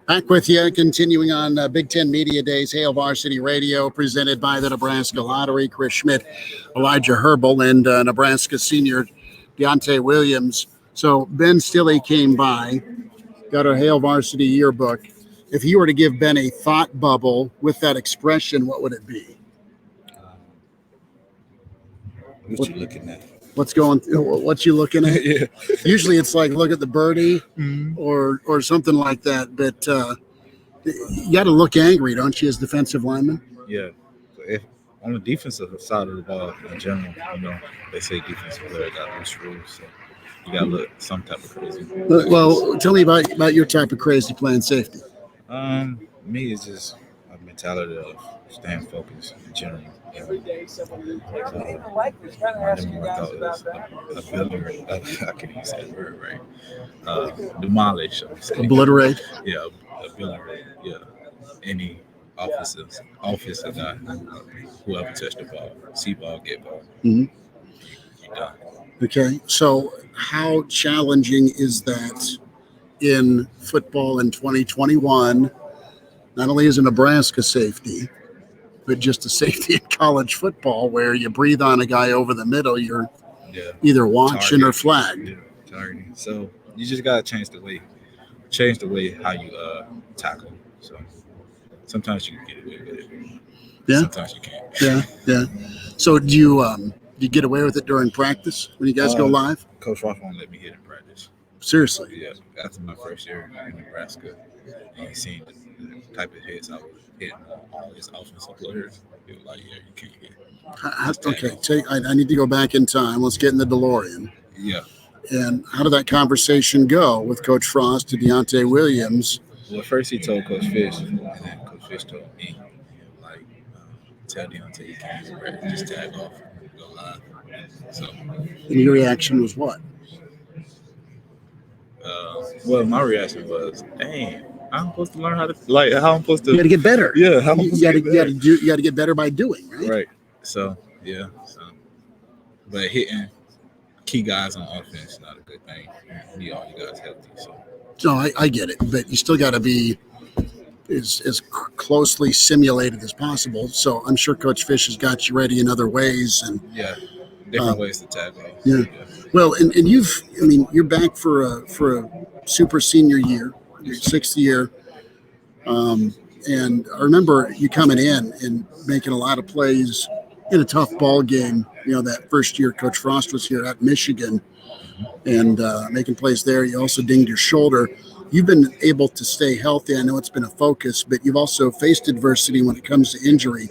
Back with you, continuing on Big Ten Media Days, Hail Varsity Radio, presented by the Nebraska Lottery. Chris Schmidt, Elijah Herbal, and Nebraska senior Deontai Williams. So Ben Stilley came by, got our Hail Varsity yearbook. If you were to give Ben a thought bubble with that expression, what would it be? What you looking at? What you looking at? Yeah. Usually it's like look at the birdie or something like that. But you got to look angry, don't you, as defensive lineman? Yeah. If on the defensive side of the ball in general, they say defensive player got loose rules, so you got to look some type of crazy. Well, tell me about your type of crazy playing safety. Me, it's just a mentality of staying focused in general. My number one thought is ability. I can't even say the word right. Demolish. Obliterate. Yeah, ability. Yeah, any offensive guy, whoever touched the ball, see ball, get ball. Mm-hmm. You done. Okay, so how challenging is that in football in 2021? Not only as a Nebraska safety, but just a safety in college football where you breathe on a guy over the middle, you're either watching or flagged. Yeah, targeting. So you just gotta change the way how you tackle. So sometimes you can get away with it. Yeah. Sometimes you can't. Yeah. So do you get away with it during practice when you guys go live? Coach Ross won't let me hit in practice. Seriously? Yeah. After my first year in Nebraska, and he seen the type of hits I was hitting all his offensive players. He was like, "Yeah, you can't hit." Okay, I need to go back in time. Let's get in the DeLorean. Yeah. And how did that conversation go with Coach Frost to Deontai Williams? Well, first he told Coach Fish, and then Coach Fish told me, tell Deontai you can't use it, just tag off and go live. So. And your reaction was what? Well, my reaction was, dang, I'm supposed to learn how I'm supposed to. You got to get better. Yeah, you got to get better by doing, right? Right. So, yeah. But hitting key guys on offense is not a good thing. You need all you guys healthy. So. No, I get it, but you still got to be as closely simulated as possible. So I'm sure Coach Fish has got you ready in other ways, and different ways to tackle. Yeah. Well, and you're back for a super senior year, your 6th year. And I remember you coming in and making a lot of plays in a tough ball game. That first year Coach Frost was here at Michigan, and making plays there. You also dinged your shoulder. You've been able to stay healthy. I know it's been a focus, but you've also faced adversity when it comes to injury.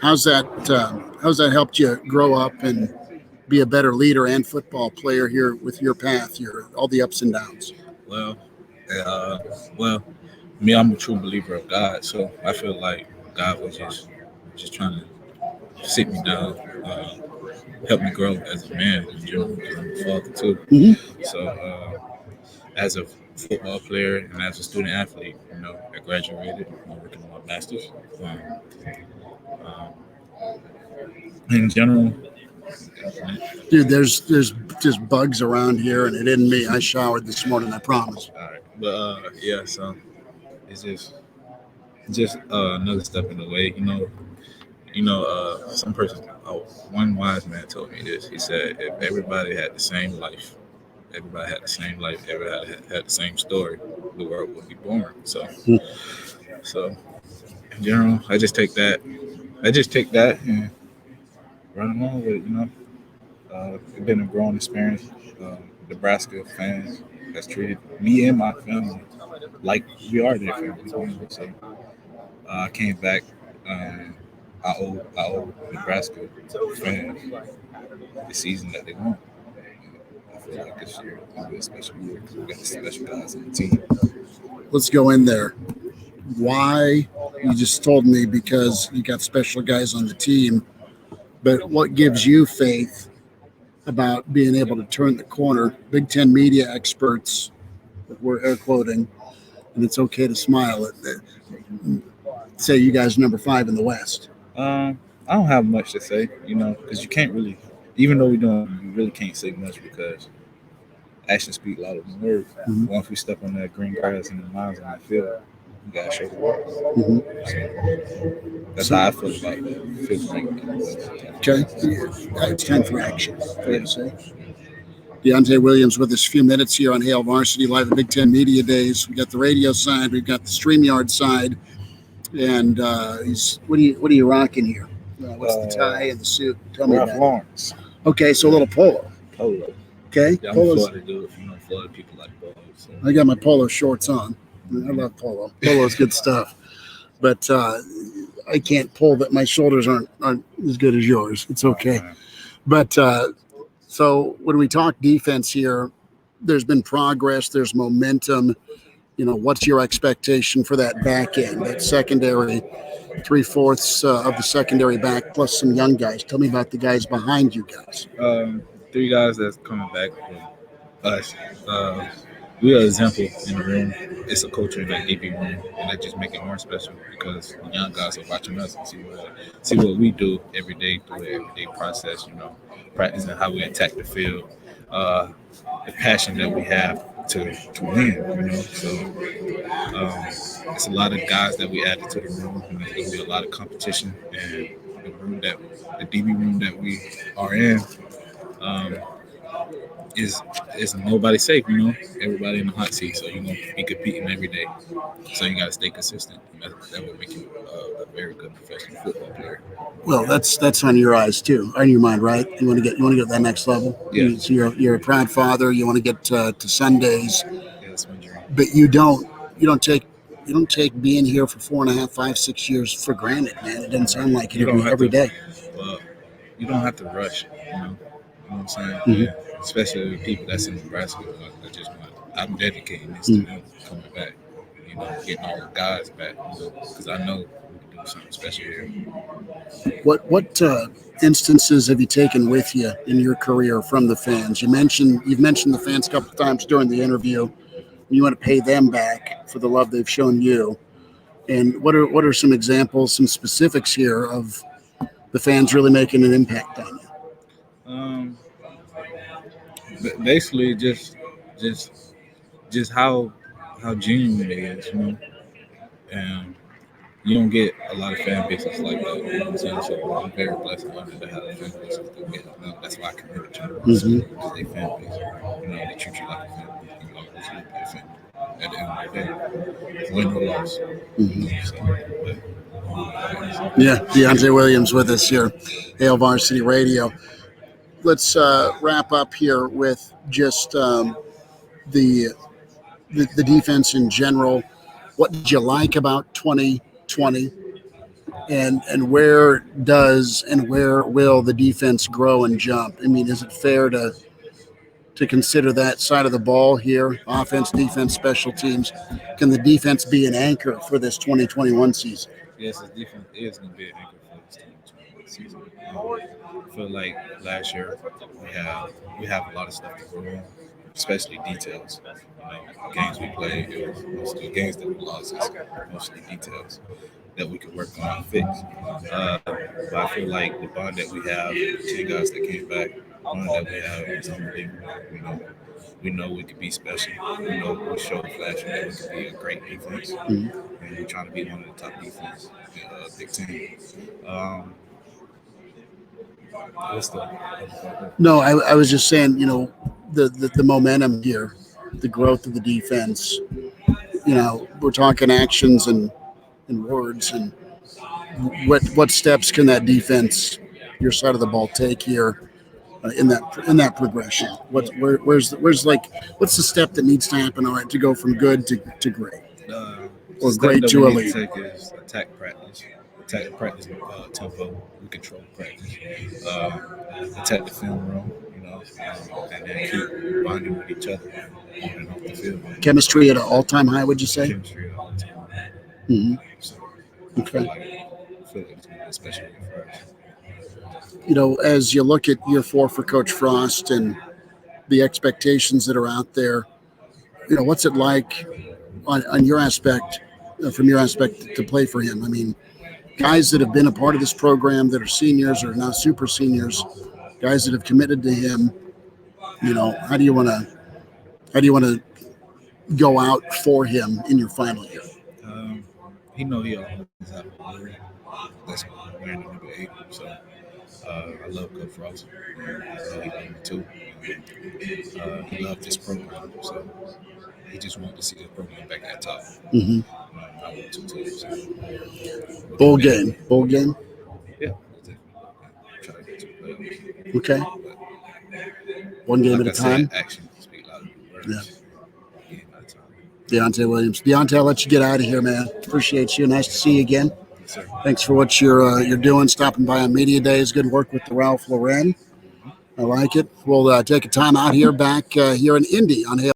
How's that helped you grow up and be a better leader and football player here with your path, all the ups and downs? Well, me, I'm a true believer of God, so I feel like God was just trying to sit me down, help me grow as a man in general, because I'm a father too. Mm-hmm. So as a football player and as a student athlete, I graduated. I'm working on my master's. In general, dude, there's just bugs around here, and it isn't me. I showered this morning, I promise. All right, but so it's just another step in the way. Some person, one wise man told me this. He said, if everybody had the same life, everybody had the same story, the world would be boring. So in general, I just take that and run along with it. It's been a growing experience. Nebraska fans has treated me and my family like we are their family. So I came back. I owe Nebraska fans the season that they want. I feel like this year will be a special year because we got the special guys on the team. Let's go in there. Why? You just told me because you got special guys on the team, but what gives you faith about being able to turn the corner? Big Ten media experts, we're air quoting, and it's okay to smile, say you guys are number 5 in the West. I don't have much to say, because you can't really, even though you really can't say much because actions speak louder than words. Mhm. Once we step on that green grass and the miles on the field, we gotta show the world. Mhm. So that's how I feel about the fifth rank. Okay. It's time for action, fair to say. Deontai Williams with us a few minutes here on Hail Varsity Live at Big Ten Media Days. We got the radio side, we've got the StreamYard side, and what are you rocking here? What's the tie and the suit? Tell me Ralph about Lawrence. it. Okay, so a little polo. Polo. Okay, Yeah, I'm Polo's- Florida dude. Florida people like polo. So. I got my polo shorts on. I love polo. Polo's good stuff, but I can't pull that. My shoulders aren't as good as yours. It's okay, but. So when we talk defense here, there's been progress, there's momentum. What's your expectation for that back end, that secondary, 3/4 of the secondary back, plus some young guys? Tell me about the guys behind you guys. 3 guys that's coming back from us. We are an example in the room. It's a culture in that DB room, and that just make it more special because the young guys are watching us and see what we do every day through the everyday process. Practicing how we attack the field, the passion that we have to win. So it's a lot of guys that we added to the room. There's going to be a lot of competition, and the DB room that we are in. Is nobody safe, Everybody in the hot seat, so you're gonna be competing every day. So you gotta stay consistent. That will make you a very good professional football player. Well, that's on your eyes too, on your mind, right? You want to get to that next level. Yeah. So you're a proud father. You want to get to Sundays, Yeah, that's my dream. but you don't take being here for 4.5, 5, 6 years for granted, man. It doesn't sound like it every day. Well, you don't have to rush. You know what I'm saying? Mm-hmm. Yeah. Especially the people that's in Nebraska. I'm dedicating this to them coming back. Getting all the guys back. Because I know we can do something special here. What instances have you taken with you in your career from the fans? You've mentioned the fans a couple of times during the interview. You want to pay them back for the love they've shown you. And what are some examples, some specifics here of the fans really making an impact on you? Basically, just how genuine it is, and you don't get a lot of fan bases like that. You know what I'm saying? So I'm very blessed and honored to have a fan base that we have now. That's why I committed to them. Because they fan base, they treat you like a family. It's going to be a family at the end of the day. Win or loss. Yeah, Deontai Williams with us here, Hail Varsity Radio. Let's wrap up here with just the defense in general. What did you like about 2020, and where will the defense grow and jump? I mean, is it fair to consider that side of the ball here, offense, defense, special teams? Can the defense be an anchor for this 2021 season? Yes, the defense is going to be an anchor for this 2021 season. I feel like last year we have a lot of stuff to grow on, especially details. Games we played, it was mostly games that we lost, it's mostly details that we could work on and fix. But I feel like the bond that we have, the 10 guys that came back, the bond that we have is unbelievable. We know we could be special. We know we showed flash that we could be a great defense. And we're trying to be one of the top defenses in Big Ten. No, I was just saying, the momentum here, the growth of the defense. We're talking actions and words, and what steps can that defense, your side of the ball, take here in that progression? What's the step that needs to happen, all right, to go from good to great, or great to elite? Take is attack practice tempo, we control practice, attack the film room, and then keep bonding with each other on and off the field. Chemistry at an all-time high, would you say? Chemistry at an all-time high. Mm-hmm. So, okay. I feel like it's going to be a special year for us. As you look at year 4 for Coach Frost and the expectations that are out there, what's it like on your aspect, from your aspect, to play for him? I mean, guys that have been a part of this program that are seniors or now super seniors, guys that have committed to him, how do you want to How do you want to go out for him in your final year? He know he always have a worry. That's wearing the number 8. So I love Coach Frost. I know he loved me too. He loved this program. So he just wanted to see the program back at top. Mm-hmm. I want to too. So. Bowl game. Yeah. Try to get to playoffs. Okay. One game like at a time. Action speak louder than words. Yeah. Deontai Williams. Deontai, I'll let you get out of here, man. Appreciate you. Nice to see you again. Yes, sir. Thanks for what you're doing, stopping by on Media Days. Good work with the Ralph Lauren. I like it. We'll take a time out here back here in Indy on Hale.